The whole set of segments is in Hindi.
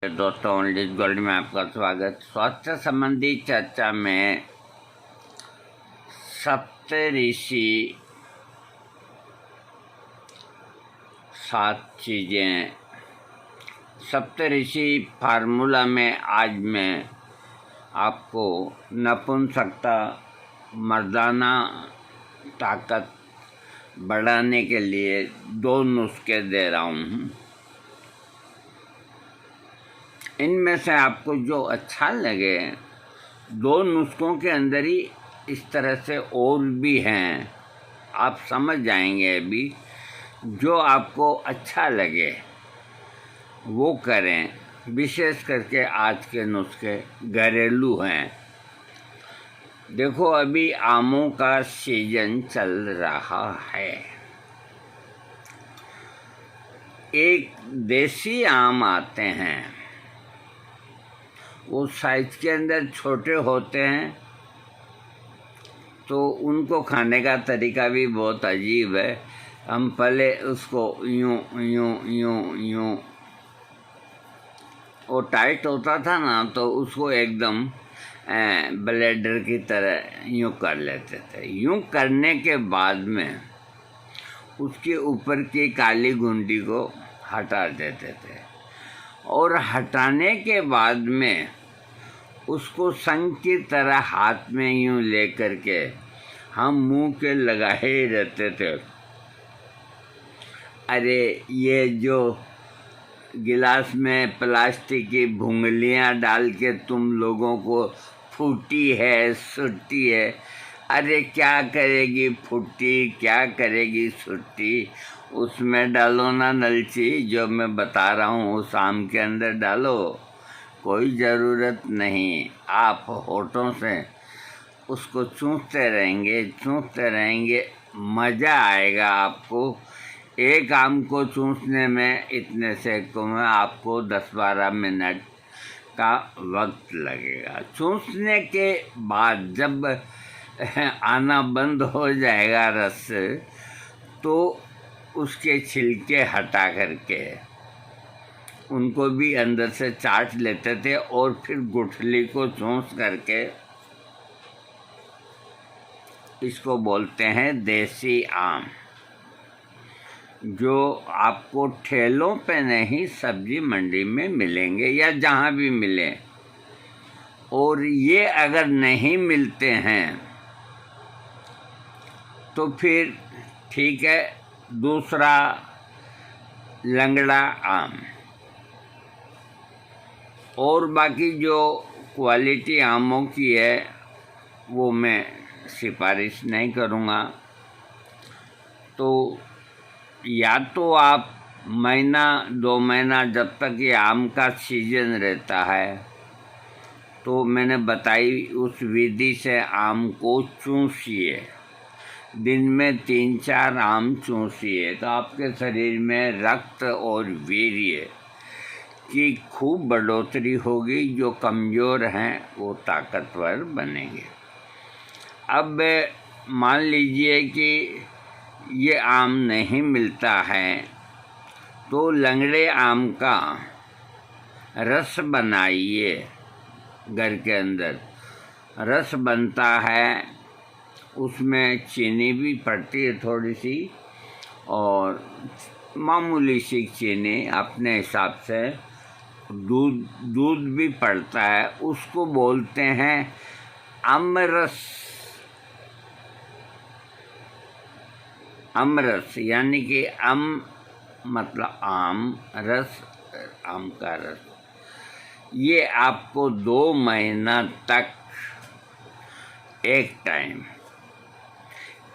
दोस्तों, ओनली गोल्ड में आपका स्वागत। स्वास्थ्य संबंधी चर्चा में सप्तऋषि 7 चीज़ें, सप्तऋषि फार्मूला में आज मैं आपको नपुंसकता, मर्दाना ताकत बढ़ाने के लिए 2 नुस्खे दे रहा हूँ। इनमें से आपको जो अच्छा लगे, 2 नुस्खों के अंदर ही इस तरह से और भी हैं, आप समझ जाएंगे। अभी जो आपको अच्छा लगे वो करें। विशेष करके आज के नुस्खे घरेलू हैं। देखो, अभी आमों का सीजन चल रहा है। एक देसी आम आते हैं, वो साइज के अंदर छोटे होते हैं, तो उनको खाने का तरीका भी बहुत अजीब है। हम पहले उसको यूं यूं यूं यूं, वो टाइट होता था ना, तो उसको एकदम ब्लेडर की तरह यूं कर लेते थे। यूं करने के बाद में उसके ऊपर की काली गुंडी को हटा देते थे, और हटाने के बाद में उसको संग की तरह हाथ में यूं ले करके हम मुंह के लगाए ही रहते थे। अरे, ये जो गिलास में प्लास्टिक की भुंगलियां डाल के तुम लोगों को फूटी है, सुट्टी है, अरे क्या करेगी फुट्टी, क्या करेगी सुट्टी, उसमें डालो ना नलची, जो मैं बता रहा हूँ उस आम के अंदर डालो। कोई ज़रूरत नहीं, आप होठों से उसको चूसते रहेंगे, मज़ा आएगा आपको। एक आम को चूसने में इतने सेकों में आपको 10-12 मिनट का वक्त लगेगा। चूसने के बाद जब आना बंद हो जाएगा रस, तो उसके छिलके हटा करके उनको भी अंदर से चाट लेते थे, और फिर गुठली को चूस करके, इसको बोलते हैं देसी आम, जो आपको ठेलों पे नहीं, सब्जी मंडी में मिलेंगे या जहाँ भी मिले। और ये अगर नहीं मिलते हैं तो फिर ठीक है, दूसरा लंगड़ा आम। और बाकी जो क्वालिटी आमों की है वो मैं सिफारिश नहीं करूँगा। तो या तो आप महीना 2 महीना, जब तक ये आम का सीजन रहता है, तो मैंने बताई उस विधि से आम को चूसिए। दिन में 3-4 आम चूसिए, तो आपके शरीर में रक्त और वीर्य की खूब बढ़ोतरी होगी। जो कमज़ोर हैं वो ताकतवर बनेंगे। अब मान लीजिए कि ये आम नहीं मिलता है, तो लंगड़े आम का रस बनाइए। घर के अंदर रस बनता है, उसमें चीनी भी पड़ती है थोड़ी सी, और मामूली सी चीनी अपने हिसाब से, दूध भी पड़ता है। उसको बोलते हैं अमरस। अमरस यानी कि मतलब आम, रस, आम का रस। ये आपको 2 महीना तक एक टाइम,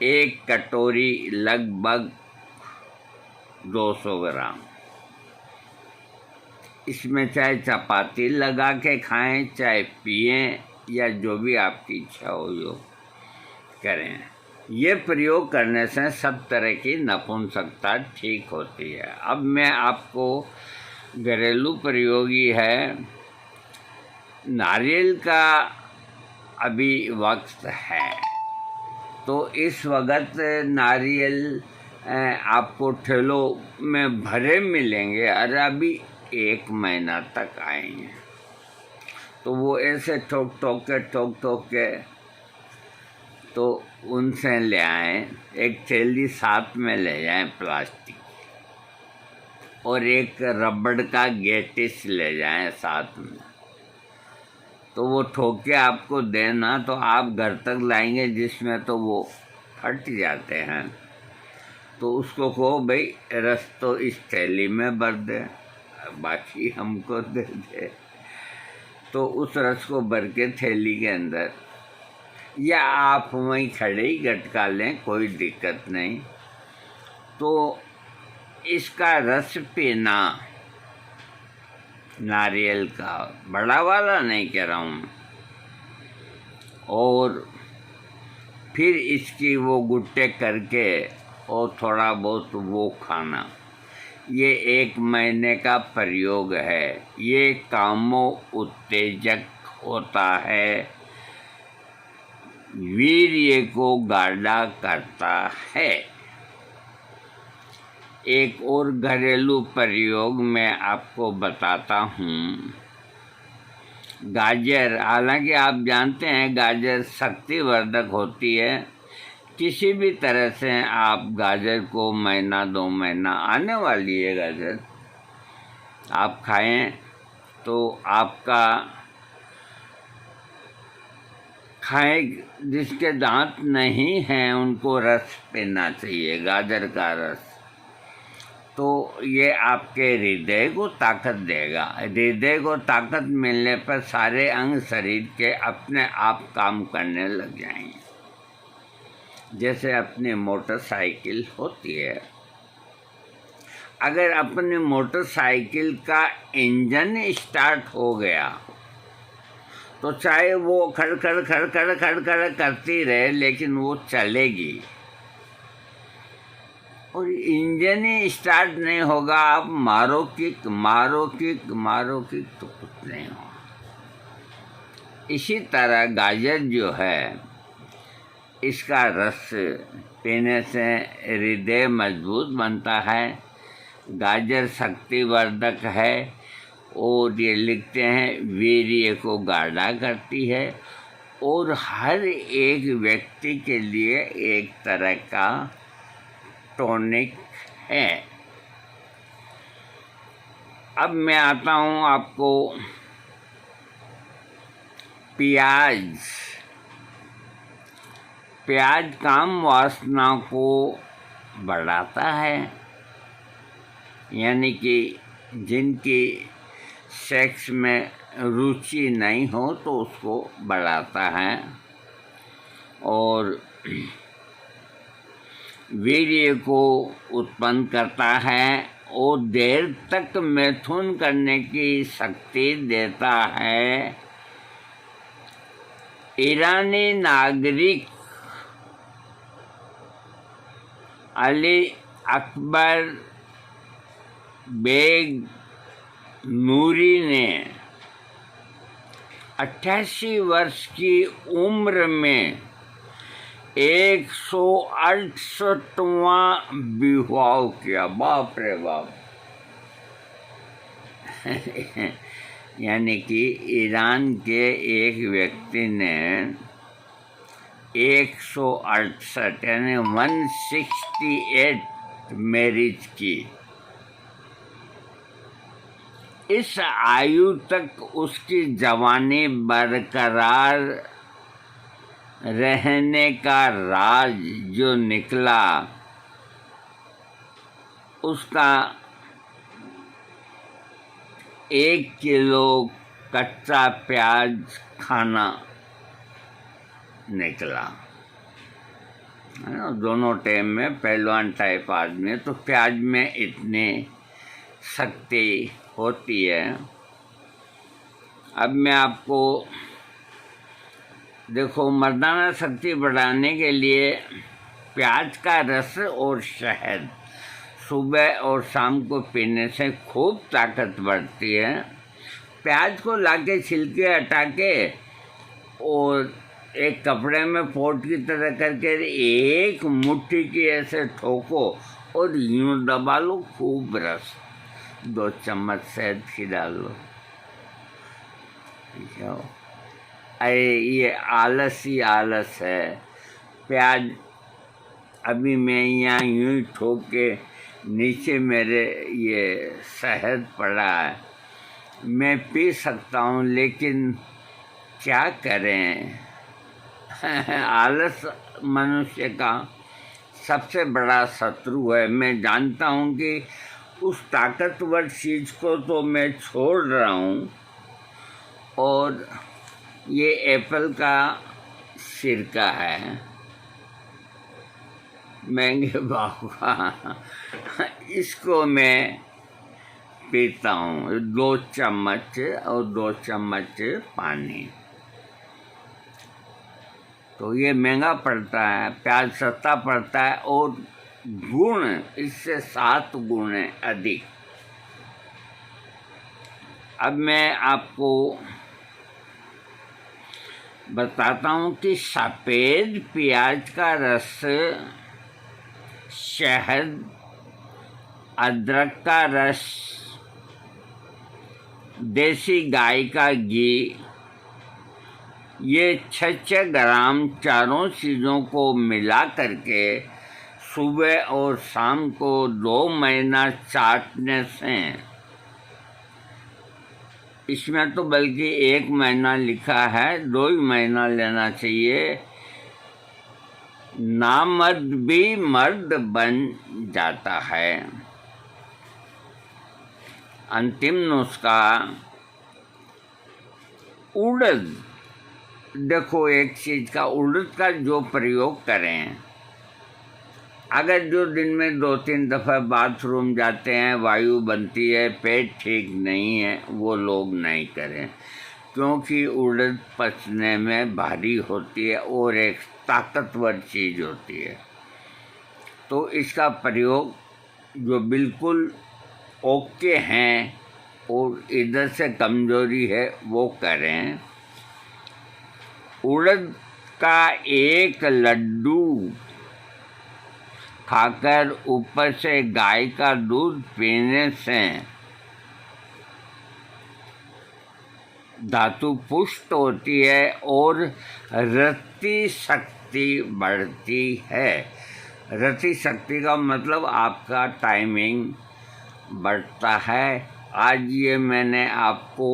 1 कटोरी, लगभग 200 ग्राम, इसमें चाहे चपाती लगा के खाएं, चाहे पिएं, या जो भी आपकी इच्छा हो जो करें। ये प्रयोग करने से सब तरह की नपुंसकता ठीक होती है। अब मैं आपको घरेलू प्रयोग ही है। नारियल का अभी वक्त है, तो इस वक्त नारियल आपको ठेलों में भरे मिलेंगे। और अभी 1 महीना तक आएंगे। तो वो ऐसे ठोक ठोक के तो उनसे ले आएं, एक थैली साथ में ले जाएं प्लास्टिक, और एक रबड़ का गेटिस ले जाएं साथ में। तो वो ठोक के आपको देना, तो आप घर तक लाएंगे, जिसमें तो वो फट जाते हैं। तो उसको कहो भाई रस तो इस थैली में भर दे, बाकी हमको दे दे। तो उस रस को भर के थैली के अंदर, या आप वहीं खड़े ही गटका लें, कोई दिक्कत नहीं। तो इसका रस पीना, नारियल का, बड़ा वाला नहीं कह रहा हूँ, और फिर इसकी वो गुट्टे करके और थोड़ा बहुत वो खाना, ये 1 महीने का प्रयोग है। ये कामो उत्तेजक होता है, वीर्य को गाढ़ा करता है। एक और घरेलू प्रयोग मैं आपको बताता हूँ। गाजर, हालांकि आप जानते हैं गाजर शक्तिवर्धक होती है। किसी भी तरह से आप गाजर को महीना 2 महीना आने वाली है गाजर, आप खाएं तो आपका जिसके दांत नहीं हैं उनको रस पीना चाहिए, गाजर का रस। तो ये आपके हृदय को ताकत देगा। हृदय को ताकत मिलने पर सारे अंग शरीर के अपने आप काम करने लग जाएंगे। जैसे अपनी मोटरसाइकिल होती है, अगर अपनी मोटरसाइकिल का इंजन स्टार्ट हो गया तो चाहे वो खड़ खड़ करती रहे, लेकिन वो चलेगी। और इंजन ही स्टार्ट नहीं होगा, आप मारो किक तो कुछ नहीं होगा। इसी तरह गाजर जो है, इसका रस पीने से हृदय मजबूत बनता है। गाजर शक्तिवर्धक है, और ये लिखते हैं वीर्य को गाढ़ा करती है, और हर एक व्यक्ति के लिए एक तरह का टॉनिक है। अब मैं आता हूँ आपको प्याज काम वासना को बढ़ाता है, यानी कि जिनकी सेक्स में रुचि नहीं हो तो उसको बढ़ाता है, और वीर्य को उत्पन्न करता है, और देर तक मैथुन करने की शक्ति देता है। ईरानी नागरिक अली अकबर बेग नूरी ने 88 वर्ष की उम्र में 168वां विवाह किया। बाप रे बाप यानी कि ईरान के एक व्यक्ति ने 168 यानी 168 मैरिज की। इस आयु तक उसकी जवानी बरकरार रहने का राज जो निकला, उसका 1 किलो कच्चा प्याज खाना निकला। है ना, दोनों टाइम में पहलवान टाइप आदमी, तो प्याज में इतनी शक्ति होती है। अब मैं आपको देखो, मर्दाना शक्ति बढ़ाने के लिए प्याज का रस और शहद सुबह और शाम को पीने से खूब ताकत बढ़ती है। प्याज को लाके छिलके हटा के और एक कपड़े में पोट की तरह करके एक मुट्ठी की ऐसे ठोको और यूँ दबा लो खूब रस, 2 चम्मच शहद की डाल लो। ठीक है। अरे ये आलस ही आलस है। प्याज अभी मैं यहाँ यूं ही ठोक के, नीचे मेरे ये शहद पड़ा है, मैं पी सकता हूँ, लेकिन क्या करें। आलस मनुष्य का सबसे बड़ा शत्रु है। मैं जानता हूँ कि उस ताकतवर चीज़ को तो मैं छोड़ रहा हूँ, और ये एप्पल का सिरका है, महंगे भाव का, इसको मैं पीता हूँ 2 चम्मच और 2 चम्मच पानी। तो ये महंगा पड़ता है, प्याज सस्ता पड़ता है, और गुण इससे 7 गुण अधिक। अब मैं आपको बताता हूँ कि सफ़ेद प्याज का रस, शहद, अदरक का रस, देसी गाय का घी, ये 6 ग्राम चारों चीज़ों को मिला करके सुबह और शाम को 2 महीना चाटने से, इसमें तो बल्कि 1 महीना लिखा है, 2 ही महीना लेना चाहिए, नामर्द भी मर्द बन जाता है। अंतिम नुस्खा, उड़द। देखो, एक चीज़ का, उड़द का जो प्रयोग करें, अगर जो दिन में 2-3 दफ़ा बाथरूम जाते हैं, वायु बनती है, पेट ठीक नहीं है, वो लोग नहीं करें, क्योंकि उड़द पचने में भारी होती है और एक ताकतवर चीज़ होती है। तो इसका प्रयोग जो बिल्कुल ओके हैं और इधर से कमज़ोरी है वो करें। उड़द का 1 लड्डू खाकर ऊपर से गाय का दूध पीने से धातु पुष्ट होती है और रति शक्ति बढ़ती है। रति शक्ति का मतलब आपका टाइमिंग बढ़ता है। आज ये मैंने आपको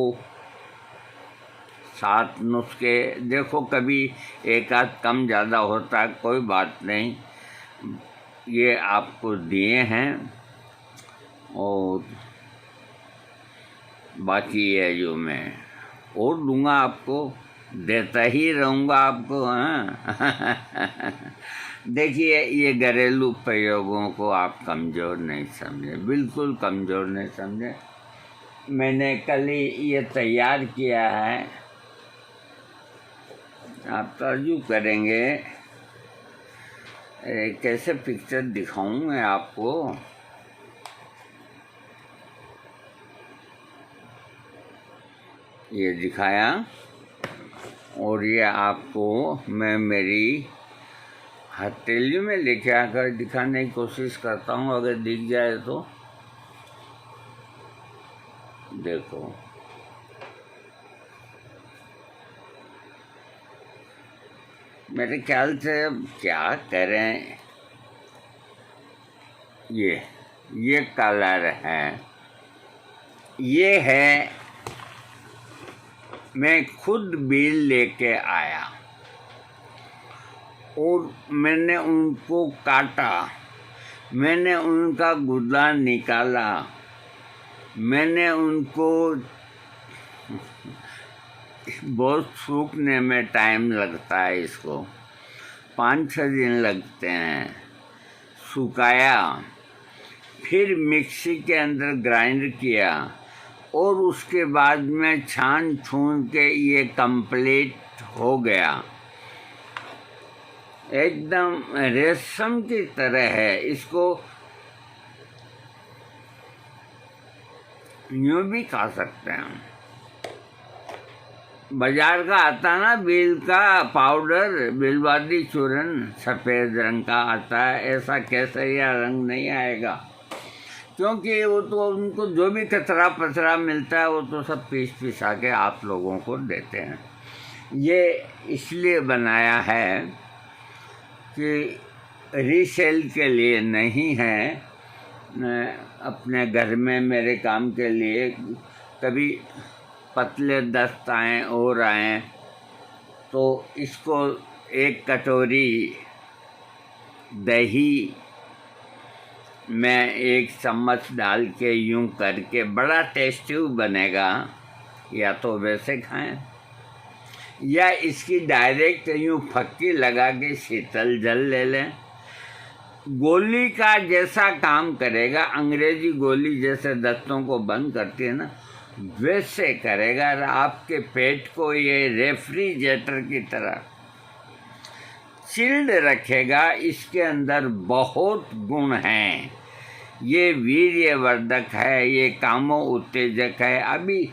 7 नुस्खे, देखो कभी एक आध कम ज़्यादा होता है, कोई बात नहीं, ये आपको दिए हैं, और बाकी है जो मैं और दूंगा आपको, देता ही रहूँगा आपको। हाँ। देखिए, ये घरेलू प्रयोगों को आप कमज़ोर नहीं समझे, बिल्कुल कमज़ोर नहीं समझे। मैंने कल ही ये तैयार किया है, आप ताज्जुब करेंगे। कैसे पिक्चर दिखाऊं मैं आपको। ये दिखाया, और ये आपको मैं मेरी हथेली में लेके आकर दिखाने की कोशिश करता हूँ, अगर दिख जाए तो देखो। मेरे ख्याल से अब क्या करें, ये कलर है, ये है, मैं खुद बिल लेके आया और मैंने उनको काटा, मैंने उनका गुदा निकाला, मैंने उनको बहुत सूखने में टाइम लगता है, इसको 5-6 दिन लगते हैं, सुखाया, फिर मिक्सी के अंदर ग्राइंड किया, और उसके बाद में छान छून के ये कंप्लीट हो गया। एकदम रेशम की तरह है। इसको यूँ भी खा सकते हैं। बाजार का आता ना बिल का पाउडर, बिलवादी चूरन, सफ़ेद रंग का आता है, ऐसा केसरिया रंग नहीं आएगा। क्योंकि वो तो उनको जो भी कचरा पचरा मिलता है वो तो सब पिसा के आप लोगों को देते हैं। ये इसलिए बनाया है कि रीसेल के लिए नहीं है, अपने घर में मेरे काम के लिए। कभी पतले दस्त आएँ और आएँ तो इसको एक कटोरी दही में 1 चम्मच डाल के यूं करके, बड़ा टेस्टी बनेगा। या तो वैसे खाएं या इसकी डायरेक्ट यूं फक्की लगा के शीतल जल ले लें। गोली का जैसा काम करेगा, अंग्रेजी गोली जैसे दस्तों को बंद करती है ना, वैसे करेगा। आपके पेट को ये रेफ्रिजरेटर की तरह चिल्ड रखेगा। इसके अंदर बहुत गुण हैं। ये वीर्यवर्धक है, ये कामो उत्तेजक है। अभी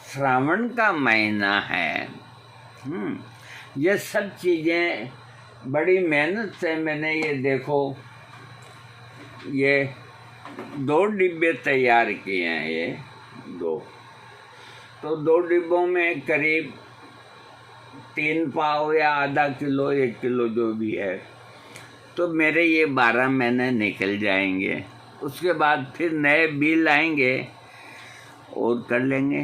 श्रावण का महीना है। ये सब चीज़ें बड़ी मेहनत से मैंने, ये देखो, ये 2 डिब्बे तैयार किए हैं। ये 2 तो 2 डिब्बों में करीब 3 पाव या आधा किलो 1 किलो जो भी है, तो मेरे ये 12 महीने निकल जाएंगे। उसके बाद फिर नए बिल आएंगे और कर लेंगे।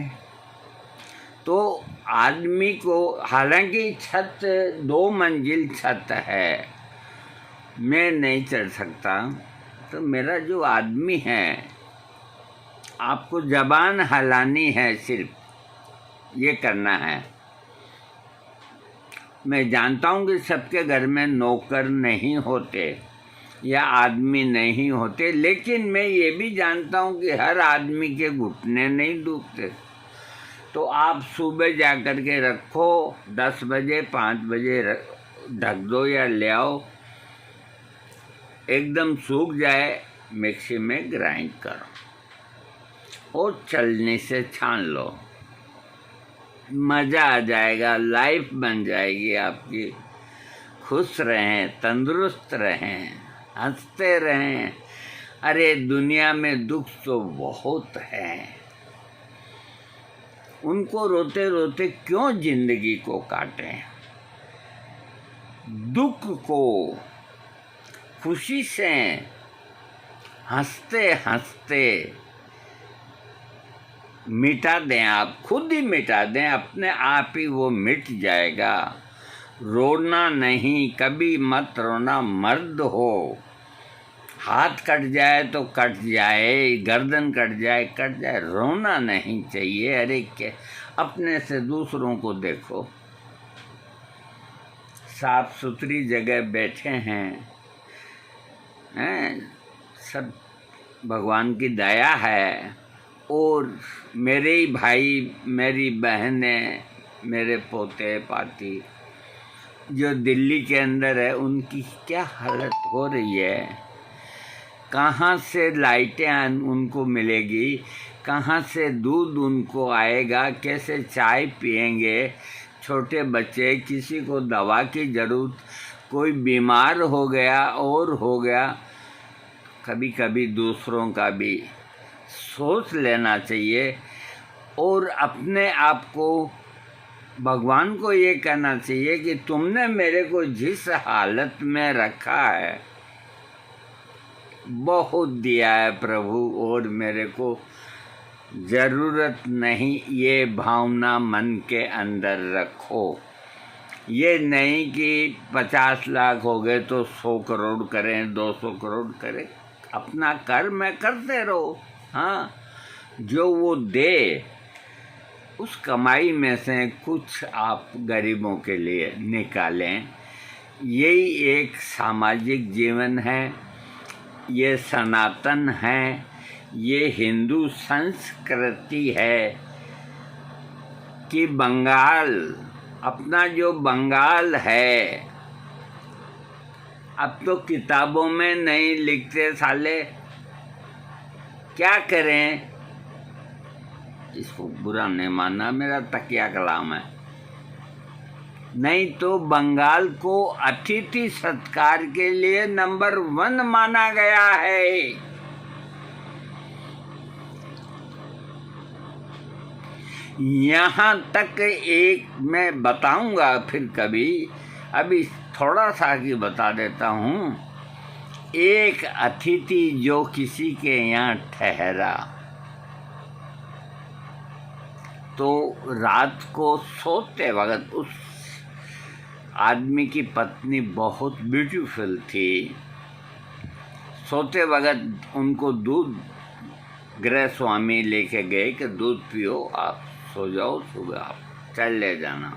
तो आदमी को, हालांकि छत 2 मंजिल छत है, मैं नहीं चढ़ सकता, तो मेरा जो आदमी है, आपको जबान हिलानी है, सिर्फ ये करना है। मैं जानता हूँ कि सबके घर में नौकर नहीं होते या आदमी नहीं होते, लेकिन मैं ये भी जानता हूँ कि हर आदमी के घुटने नहीं डूबते। तो आप सुबह जा कर के रखो, 10 बजे 5 बजे ढक दो या ले आओ, एकदम सूख जाए, मिक्सी में ग्राइंड करो और चलने से छान लो। मज़ा आ जाएगा, लाइफ बन जाएगी आपकी। खुश रहें, तंदुरुस्त रहें, हंसते रहें। अरे दुनिया में दुख तो बहुत हैं, उनको रोते रोते क्यों जिंदगी को काटें। दुख को खुशी से हंसते हंसते मिटा दें। आप खुद ही मिटा दें, अपने आप ही वो मिट जाएगा। रोना नहीं, कभी मत रोना। मर्द हो, हाथ कट जाए तो कट जाए, गर्दन कट जाए, रोना नहीं चाहिए। अरे क्या, अपने से दूसरों को देखो, साफ सुथरी जगह बैठे हैं, सब भगवान की दया है। और मेरे ही भाई, मेरी बहनें, मेरे पोते पाती जो दिल्ली के अंदर है, उनकी क्या हालत हो रही है। कहाँ से लाइटें उनको मिलेगी, कहाँ से दूध उनको आएगा, कैसे चाय पिएंगे। छोटे बच्चे, किसी को दवा की ज़रूरत, कोई बीमार हो गया और हो गया। कभी कभी दूसरों का भी सोच लेना चाहिए और अपने आप को, भगवान को ये कहना चाहिए कि तुमने मेरे को जिस हालत में रखा है, बहुत दिया है प्रभु, और मेरे को ज़रूरत नहीं। ये भावना मन के अंदर रखो। ये नहीं कि 50 लाख हो गए तो 100 करोड़ करें, 200 करोड़ करें। अपना कर्म करते रहो। हाँ, जो वो दे, उस कमाई में से कुछ आप गरीबों के लिए निकालें। यही एक सामाजिक जीवन है, ये सनातन है, ये हिंदू संस्कृति है। कि बंगाल, अपना जो बंगाल है, अब तो किताबों में नहीं लिखते साले, क्या करें। इसको बुरा नहीं मानना, मेरा तकिया कलाम है। नहीं तो बंगाल को अतिथि सत्कार के लिए नंबर 1 माना गया है। यहाँ तक एक मैं बताऊंगा फिर कभी, अभी थोड़ा सा ही बता देता हूँ। एक अतिथि जो किसी के यहाँ ठहरा तो रात को सोते वक्त उस आदमी की पत्नी बहुत ब्यूटीफुल थी। सोते वक्त उनको दूध गृह स्वामी लेके गए कि दूध पियो, आप सो जाओ, सुबह आप चल ले जाना,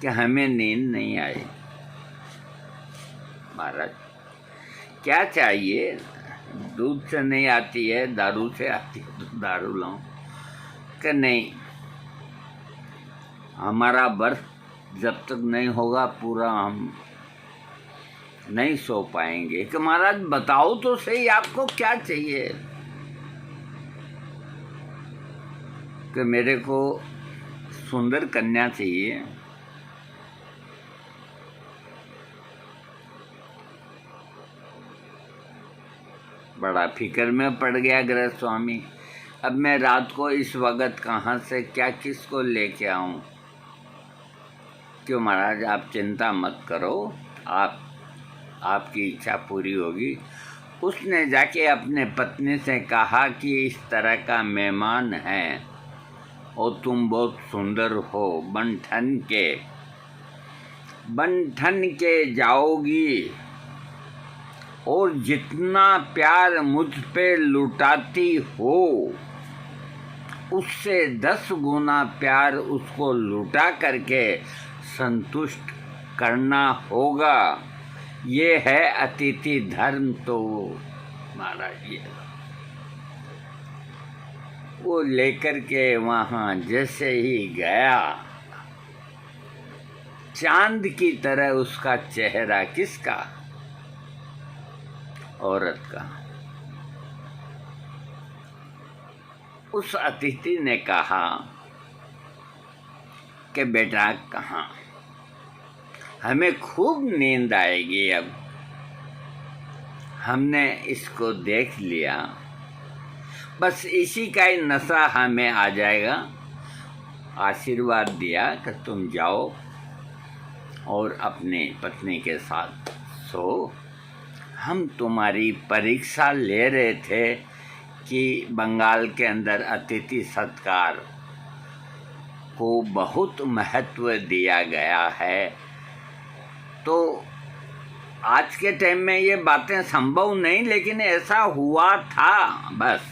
कि हमें नींद नहीं आई। महाराज क्या चाहिए, दूध से नहीं आती है, दारू से आती है, तो दारू लाऊं? कि नहीं, हमारा वर्ष जब तक नहीं होगा पूरा हम नहीं सो पाएंगे। कि महाराज बताओ तो सही आपको क्या चाहिए? कि मेरे को सुंदर कन्या चाहिए। बड़ा फिक्र में पड़ गया गृह स्वामी। अब मैं रात को इस वक्त कहाँ से क्या किसको लेके आऊं? क्यों महाराज आप चिंता मत करो, आपकी इच्छा पूरी होगी। उसने जाके अपने पत्नी से कहा कि इस तरह का मेहमान है और तुम बहुत सुंदर हो, बन ठन के जाओगी और जितना प्यार मुझ पे लुटाती हो उससे 10 गुना प्यार उसको लुटा करके संतुष्ट करना होगा। ये है अतिथि धर्म। तो महाराज ये वो लेकर के वहाँ जैसे ही गया, चांद की तरह उसका चेहरा, किसका? औरत का। उस अतिथि ने कहा कि बेटा कहाँ, हमें खूब नींद आएगी, अब हमने इसको देख लिया, बस इसी का ही नशा हमें आ जाएगा। आशीर्वाद दिया कि तुम जाओ और अपनी पत्नी के साथ सो। हम तुम्हारी परीक्षा ले रहे थे कि बंगाल के अंदर अतिथि सत्कार को बहुत महत्व दिया गया है। तो आज के टाइम में ये बातें संभव नहीं, लेकिन ऐसा हुआ था बस।